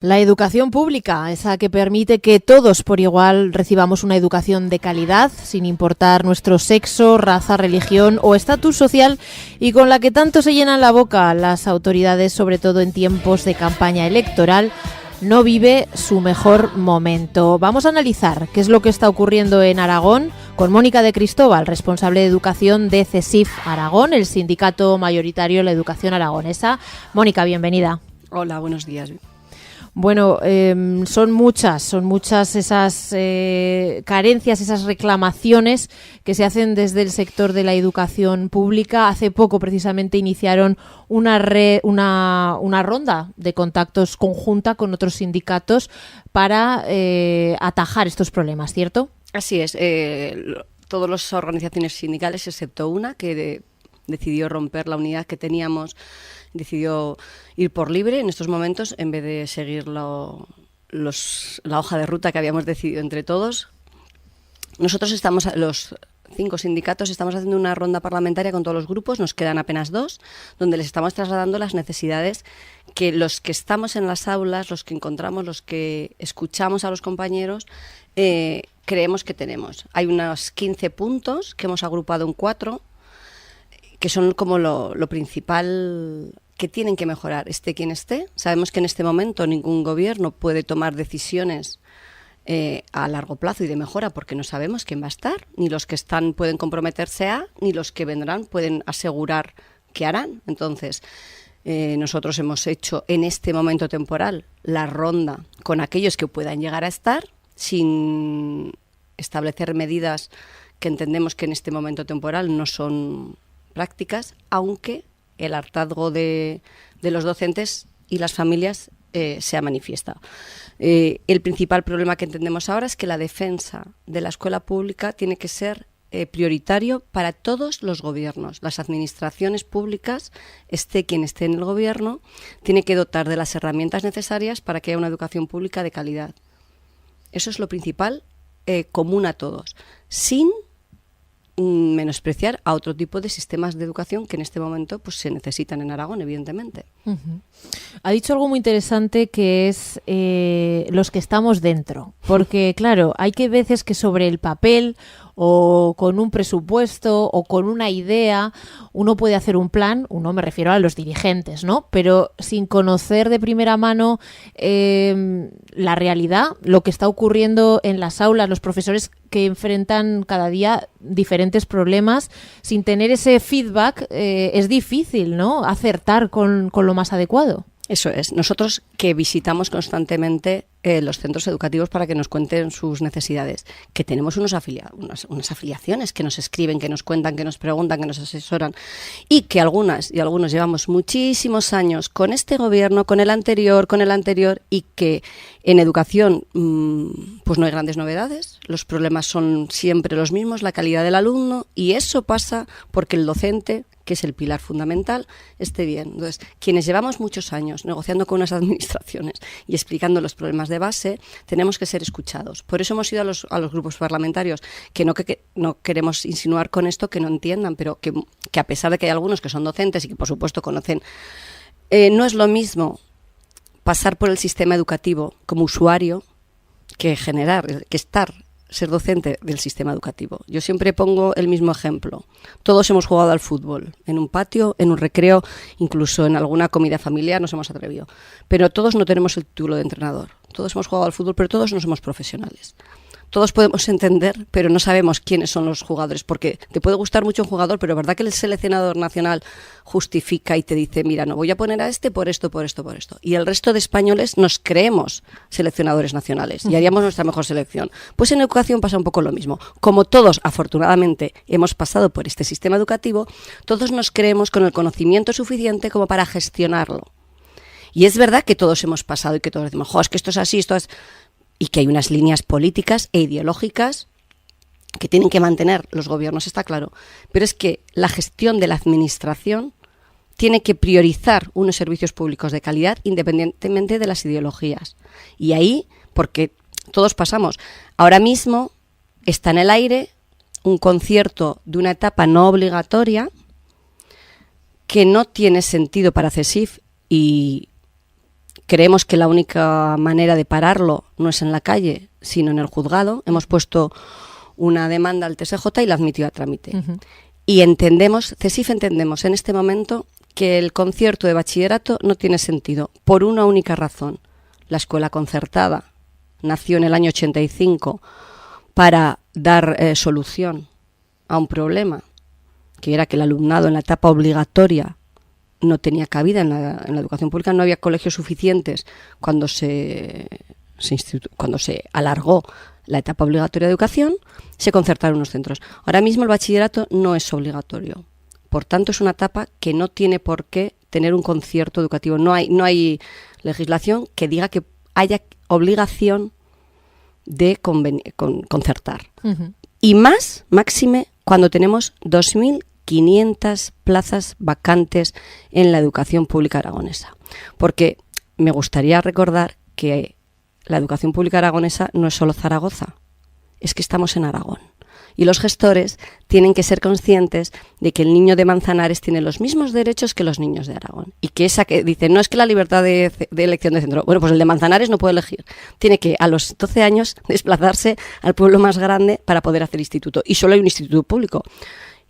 La educación pública, esa que permite que todos por igual recibamos una educación de calidad, sin importar nuestro sexo, raza, religión o estatus social, y con la que tanto se llenan la boca las autoridades, sobre todo en tiempos de campaña electoral, no vive su mejor momento. Vamos a analizar qué es lo que está ocurriendo en Aragón con Mónica de Cristóbal, responsable de educación de CESIF Aragón, el sindicato mayoritario de la educación aragonesa. Mónica, bienvenida. Hola, buenos días. Bueno, son muchas esas carencias, esas reclamaciones que se hacen desde el sector de la educación pública. Hace poco, precisamente, iniciaron una ronda de contactos conjunta con otros sindicatos para atajar estos problemas, ¿cierto? Así es. Todas las organizaciones sindicales, excepto una, que decidió romper la unidad que teníamos, decidió ir por libre en estos momentos en vez de seguir la hoja de ruta que habíamos decidido entre todos. Nosotros los 5 sindicatos estamos haciendo una ronda parlamentaria con todos los grupos, nos quedan apenas 2, donde les estamos trasladando las necesidades que los que estamos en las aulas, los que encontramos, los que escuchamos a los compañeros, creemos que tenemos. Hay unos 15 puntos que hemos agrupado en 4, que son como lo principal que tienen que mejorar, esté quien esté. Sabemos que en este momento ningún gobierno puede tomar decisiones a largo plazo y de mejora, porque no sabemos quién va a estar, ni los que están pueden comprometerse ni los que vendrán pueden asegurar que harán. Entonces, nosotros hemos hecho en este momento temporal la ronda con aquellos que puedan llegar a estar, sin establecer medidas que entendemos que en este momento temporal no son prácticas, aunque el hartazgo de los docentes y las familias se ha manifestado. El principal problema que entendemos ahora es que la defensa de la escuela pública tiene que ser prioritario para todos los gobiernos. Las administraciones públicas, esté quien esté en el gobierno, tiene que dotar de las herramientas necesarias para que haya una educación pública de calidad. Eso es lo principal, común a todos, sin menospreciar a otro tipo de sistemas de educación que en este momento pues se necesitan en Aragón, evidentemente. Uh-huh. Ha dicho algo muy interesante, que es los que estamos dentro, porque claro, hay que veces que sobre el papel o con un presupuesto o con una idea uno puede hacer un plan, me refiero a los dirigentes, ¿no? Pero sin conocer de primera mano la realidad, lo que está ocurriendo en las aulas, los profesores que enfrentan cada día diferentes problemas, sin tener ese feedback es difícil, ¿no?, acertar con lo más adecuado. Eso es. Nosotros que visitamos constantemente los centros educativos para que nos cuenten sus necesidades, que tenemos unas afiliaciones que nos escriben, que nos cuentan, que nos preguntan, que nos asesoran, y que algunas y algunos llevamos muchísimos años con este gobierno, con el anterior, y que en educación pues no hay grandes novedades, los problemas son siempre los mismos, la calidad del alumno, y eso pasa porque el docente, que es el pilar fundamental, esté bien. Entonces, quienes llevamos muchos años negociando con unas administraciones y explicando los problemas de base, tenemos que ser escuchados. Por eso hemos ido a los grupos parlamentarios, que no queremos insinuar con esto que no entiendan, pero que a pesar de que hay algunos que son docentes y que por supuesto conocen, no es lo mismo pasar por el sistema educativo como usuario que ser docente del sistema educativo. Yo siempre pongo el mismo ejemplo. Todos hemos jugado al fútbol, en un patio, en un recreo, incluso en alguna comida familiar nos hemos atrevido. Pero todos no tenemos el título de entrenador. Todos hemos jugado al fútbol, pero todos no somos profesionales. Todos podemos entender, pero no sabemos quiénes son los jugadores, porque te puede gustar mucho un jugador, pero verdad que el seleccionador nacional justifica y te dice, mira, no voy a poner a este por esto. Y el resto de españoles nos creemos seleccionadores nacionales y haríamos nuestra mejor selección. Pues en educación pasa un poco lo mismo. Como todos, afortunadamente, hemos pasado por este sistema educativo, todos nos creemos con el conocimiento suficiente como para gestionarlo. Y es verdad que todos hemos pasado y que todos decimos, es que esto es así, y que hay unas líneas políticas e ideológicas que tienen que mantener los gobiernos, está claro. Pero es que la gestión de la administración tiene que priorizar unos servicios públicos de calidad independientemente de las ideologías. Y ahí, porque todos pasamos, ahora mismo está en el aire un concierto de una etapa no obligatoria que no tiene sentido para CESIF y creemos que la única manera de pararlo no es en la calle, sino en el juzgado. Hemos puesto una demanda al TSJ y la admitió a trámite. Y CESIF entendemos en este momento que el concierto de bachillerato no tiene sentido por una única razón. La escuela concertada nació en el año 85 para dar solución a un problema, que era que el alumnado en la etapa obligatoria no tenía cabida en la educación pública, no había colegios suficientes cuando se alargó la etapa obligatoria de educación, se concertaron unos centros. Ahora mismo el bachillerato no es obligatorio, por tanto es una etapa que no tiene por qué tener un concierto educativo. No hay legislación que diga que haya obligación de concertar. Y máxime, cuando tenemos 2.500 plazas vacantes en la educación pública aragonesa. Porque me gustaría recordar que la educación pública aragonesa no es solo Zaragoza, es que estamos en Aragón. Y los gestores tienen que ser conscientes de que el niño de Manzanares tiene los mismos derechos que los niños de Aragón. Y que esa que dicen, no es que la libertad de elección de centro. Bueno, pues el de Manzanares no puede elegir. Tiene que a los 12 años desplazarse al pueblo más grande para poder hacer instituto. Y solo hay un instituto público.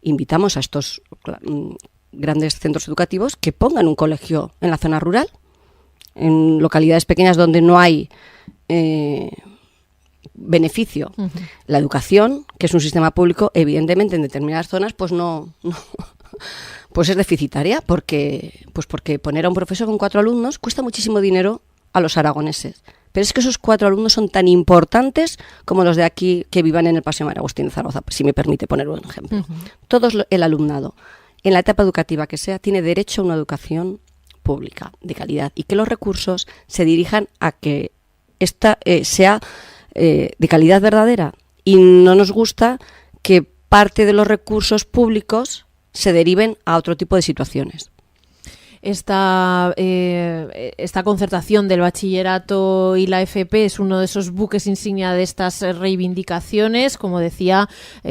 Invitamos a estos grandes centros educativos que pongan un colegio en la zona rural, en localidades pequeñas donde no hay beneficio. La educación, que es un sistema público, evidentemente en determinadas zonas pues no pues es deficitaria, porque poner a un profesor con 4 alumnos cuesta muchísimo dinero a los aragoneses. Pero es que esos 4 alumnos son tan importantes como los de aquí que vivan en el Paseo María Agustín de Zaragoza, si me permite poner un ejemplo. Todo el alumnado, en la etapa educativa que sea, tiene derecho a una educación pública de calidad y que los recursos se dirijan a que esta sea de calidad verdadera. Y no nos gusta que parte de los recursos públicos se deriven a otro tipo de situaciones. Esta concertación del bachillerato y la FP es uno de esos buques insignia de estas reivindicaciones. Como decía,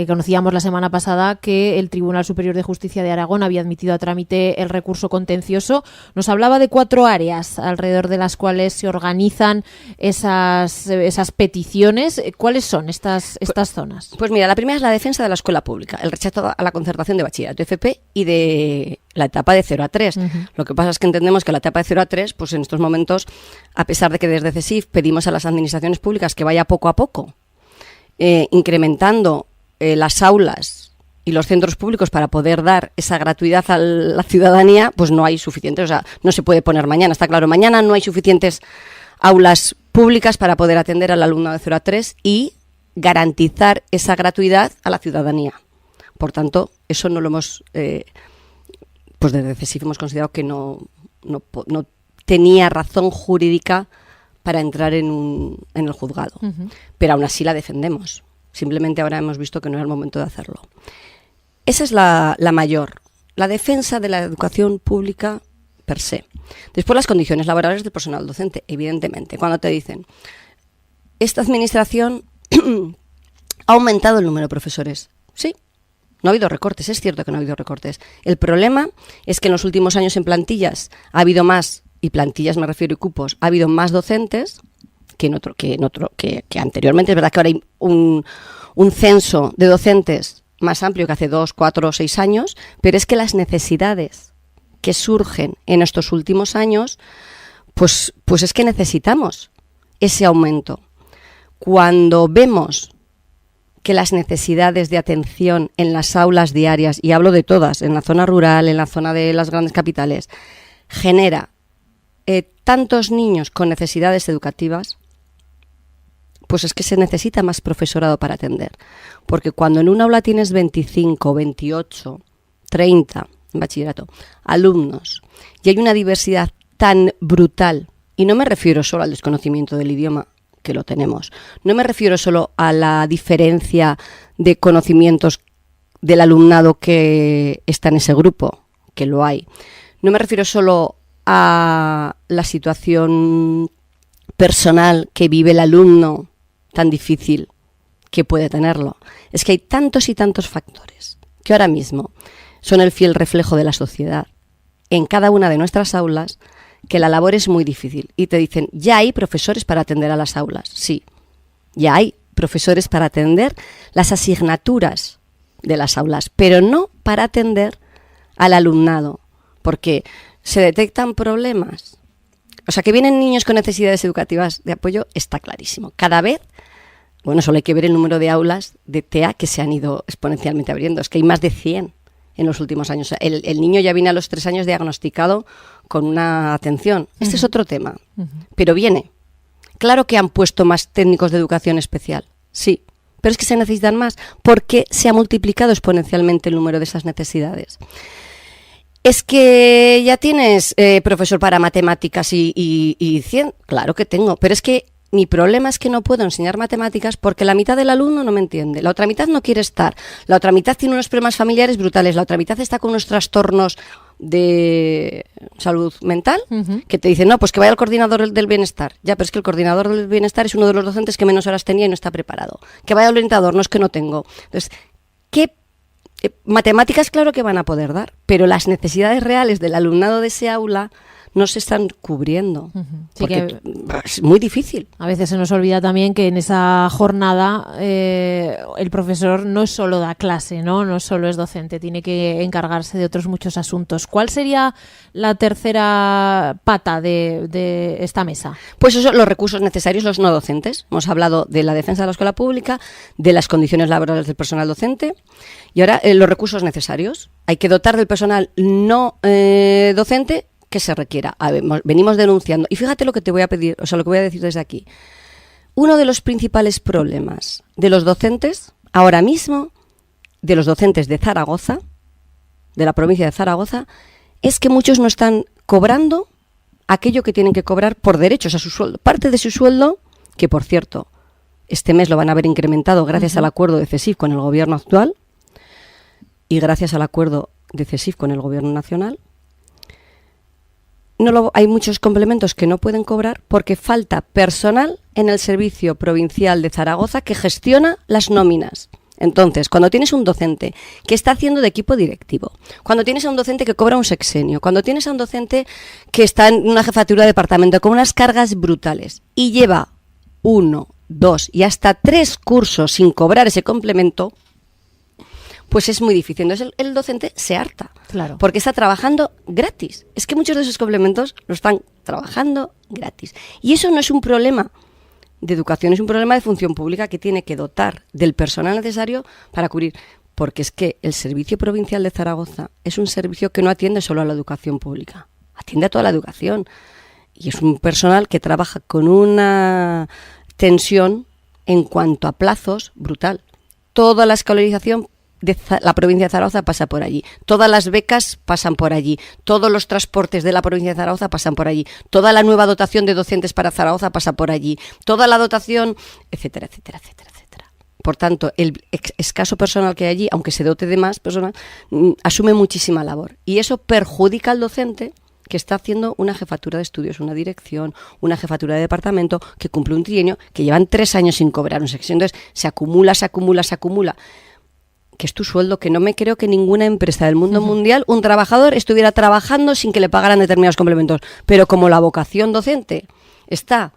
conocíamos la semana pasada que el Tribunal Superior de Justicia de Aragón había admitido a trámite el recurso contencioso. Nos hablaba de 4 áreas alrededor de las cuales se organizan esas peticiones. ¿Cuáles son estas zonas? Pues mira, la primera es la defensa de la escuela pública, el rechazo a la concertación de bachillerato, FP y de la etapa de 0 a 3. Lo que pasa es que entendemos que la etapa de 0 a 3, pues en estos momentos, a pesar de que desde CESIF pedimos a las administraciones públicas que vaya poco a poco incrementando las aulas y los centros públicos para poder dar esa gratuidad a la ciudadanía, pues no hay suficientes, o sea, no se puede poner mañana, está claro, mañana no hay suficientes aulas públicas para poder atender al alumnado de 0 a 3 y garantizar esa gratuidad a la ciudadanía. Por tanto, eso no lo hemos... pues desde CESIF hemos considerado que no tenía razón jurídica para entrar en el juzgado. Pero aún así la defendemos. Simplemente ahora hemos visto que no era el momento de hacerlo. Esa es la mayor. La defensa de la educación pública per se. Después las condiciones laborales del personal docente, evidentemente. Cuando te dicen, esta administración ha aumentado el número de profesores. Sí. No ha habido recortes, es cierto que no ha habido recortes. El problema es que en los últimos años en plantillas ha habido más, y plantillas me refiero y cupos, ha habido más docentes que anteriormente. Es verdad que ahora hay un censo de docentes más amplio que hace 2, 4 o 6 años, pero es que las necesidades que surgen en estos últimos años, pues es que necesitamos ese aumento. Cuando vemos que las necesidades de atención en las aulas diarias, y hablo de todas, en la zona rural, en la zona de las grandes capitales, genera tantos niños con necesidades educativas, pues es que se necesita más profesorado para atender. Porque cuando en un aula tienes 25, 28, 30, en bachillerato, alumnos, y hay una diversidad tan brutal, y no me refiero solo al desconocimiento del idioma, que lo tenemos. No me refiero solo a la diferencia de conocimientos del alumnado que está en ese grupo, que lo hay. No me refiero solo a la situación personal que vive el alumno tan difícil que puede tenerlo. Es que hay tantos y tantos factores que ahora mismo son el fiel reflejo de la sociedad en cada una de nuestras aulas, que la labor es muy difícil y te dicen, ya hay profesores para atender a las aulas. Sí, ya hay profesores para atender las asignaturas de las aulas, pero no para atender al alumnado, porque se detectan problemas. O sea, que vienen niños con necesidades educativas de apoyo está clarísimo. Cada vez, bueno, solo hay que ver el número de aulas de TEA que se han ido exponencialmente abriendo. Es que hay más de 100 en los últimos años. El niño ya viene a los 3 años diagnosticado con una atención. Este es otro tema, pero viene. Claro que han puesto más técnicos de educación especial, sí, pero es que se necesitan más porque se ha multiplicado exponencialmente el número de esas necesidades. Es que ya tienes profesor para matemáticas y 100, claro que tengo, pero es que mi problema es que no puedo enseñar matemáticas porque la mitad del alumno no me entiende, la otra mitad no quiere estar, la otra mitad tiene unos problemas familiares brutales, la otra mitad está con unos trastornos de salud mental, que te dicen, no, pues que vaya al coordinador del bienestar. Ya, pero es que el coordinador del bienestar es uno de los docentes que menos horas tenía y no está preparado. Que vaya al orientador, no es que no tengo. Entonces, ¿qué matemáticas claro que van a poder dar? Pero las necesidades reales del alumnado de ese aula no se están cubriendo, Sí, porque es muy difícil. A veces se nos olvida también que en esa jornada el profesor no solo da clase, no solo es docente, tiene que encargarse de otros muchos asuntos. ¿Cuál sería la tercera pata de esta mesa? Pues eso, los recursos necesarios, los no docentes. Hemos hablado de la defensa de la escuela pública, de las condiciones laborales del personal docente y ahora los recursos necesarios. Hay que dotar del personal no docente que se requiera. A ver, venimos denunciando. Y fíjate lo que te voy a pedir, o sea, lo que voy a decir desde aquí. Uno de los principales problemas de los docentes, ahora mismo, de los docentes de Zaragoza, de la provincia de Zaragoza, es que muchos no están cobrando aquello que tienen que cobrar por derechos a su sueldo. Parte de su sueldo, que por cierto, este mes lo van a haber incrementado gracias al acuerdo de CESIF con el gobierno actual y gracias al acuerdo de CESIF con el gobierno nacional. Hay muchos complementos que no pueden cobrar porque falta personal en el Servicio Provincial de Zaragoza que gestiona las nóminas. Entonces, cuando tienes un docente que está haciendo de equipo directivo, cuando tienes a un docente que cobra un sexenio, cuando tienes a un docente que está en una jefatura de departamento con unas cargas brutales y lleva 1, 2 y hasta 3 cursos sin cobrar ese complemento, pues es muy difícil. Entonces el docente se harta, claro, porque está trabajando gratis. Es que muchos de esos complementos lo están trabajando gratis. Y eso no es un problema de educación, es un problema de función pública que tiene que dotar del personal necesario para cubrir. Porque es que el Servicio Provincial de Zaragoza es un servicio que no atiende solo a la educación pública, atiende a toda la educación. Y es un personal que trabaja con una tensión en cuanto a plazos brutal. Toda la escolarización de la provincia de Zaragoza pasa por allí, todas las becas pasan por allí, todos los transportes de la provincia de Zaragoza pasan por allí, toda la nueva dotación de docentes para Zaragoza pasa por allí, toda la dotación, etcétera, etcétera, etcétera, etcétera. Por tanto, el escaso personal que hay allí, aunque se dote de más personal, asume muchísima labor y eso perjudica al docente que está haciendo una jefatura de estudios, una dirección, una jefatura de departamento, que cumple un trienio, que llevan 3 años sin cobrar un sexenio. Entonces, se acumula. Que es tu sueldo, que no me creo que ninguna empresa del mundo mundial, un trabajador estuviera trabajando sin que le pagaran determinados complementos. Pero como la vocación docente está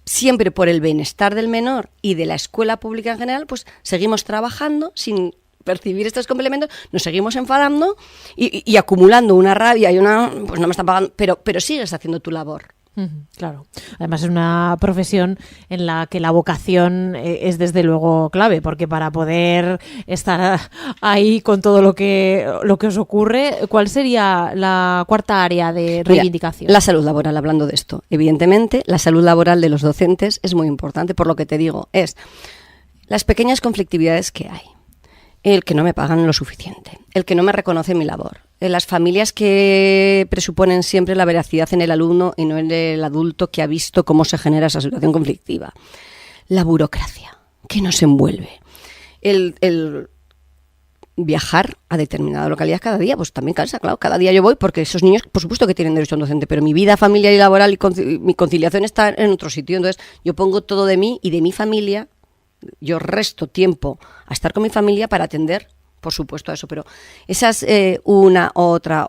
siempre por el bienestar del menor y de la escuela pública en general, pues seguimos trabajando sin percibir estos complementos, nos seguimos enfadando y acumulando una rabia y pues no me están pagando, pero sigues haciendo tu labor. Claro, además es una profesión en la que la vocación es desde luego clave, porque para poder estar ahí con todo lo que os ocurre, ¿cuál sería la cuarta área de reivindicación? Mira, la salud laboral, hablando de esto. Evidentemente, la salud laboral de los docentes es muy importante, por lo que te digo, es las pequeñas conflictividades que hay. El que no me pagan lo suficiente, el que no me reconoce mi labor, las familias que presuponen siempre la veracidad en el alumno y no en el adulto que ha visto cómo se genera esa situación conflictiva, la burocracia que nos envuelve, el viajar a determinada localidad cada día, pues también cansa, claro, cada día yo voy porque esos niños, por supuesto que tienen derecho a un docente, pero mi vida familiar y laboral y mi conciliación está en otro sitio, entonces yo pongo todo de mí y de mi familia. Yo resto tiempo a estar con mi familia para atender, por supuesto, a eso, pero esas una, otra,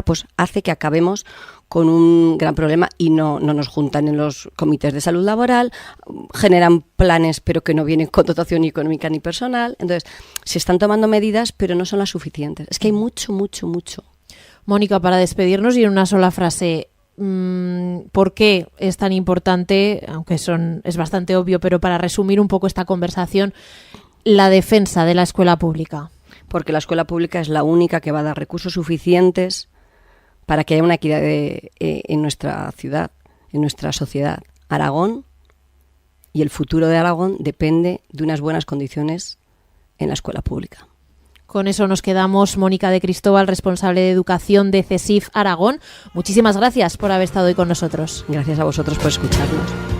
pues hace que acabemos con un gran problema y no nos juntan en los comités de salud laboral, generan planes pero que no vienen con dotación ni económica ni personal. Entonces, se están tomando medidas pero no son las suficientes. Es que hay mucho. Mónica, para despedirnos y en una sola frase, ¿por qué es tan importante, aunque es bastante obvio, pero para resumir un poco esta conversación, la defensa de la escuela pública? Porque la escuela pública es la única que va a dar recursos suficientes para que haya una equidad en nuestra ciudad, en nuestra sociedad. Aragón y el futuro de Aragón depende de unas buenas condiciones en la escuela pública. Con eso nos quedamos. Mónica de Cristóbal, responsable de educación de CESIF Aragón. Muchísimas gracias por haber estado hoy con nosotros. Gracias a vosotros por escucharnos.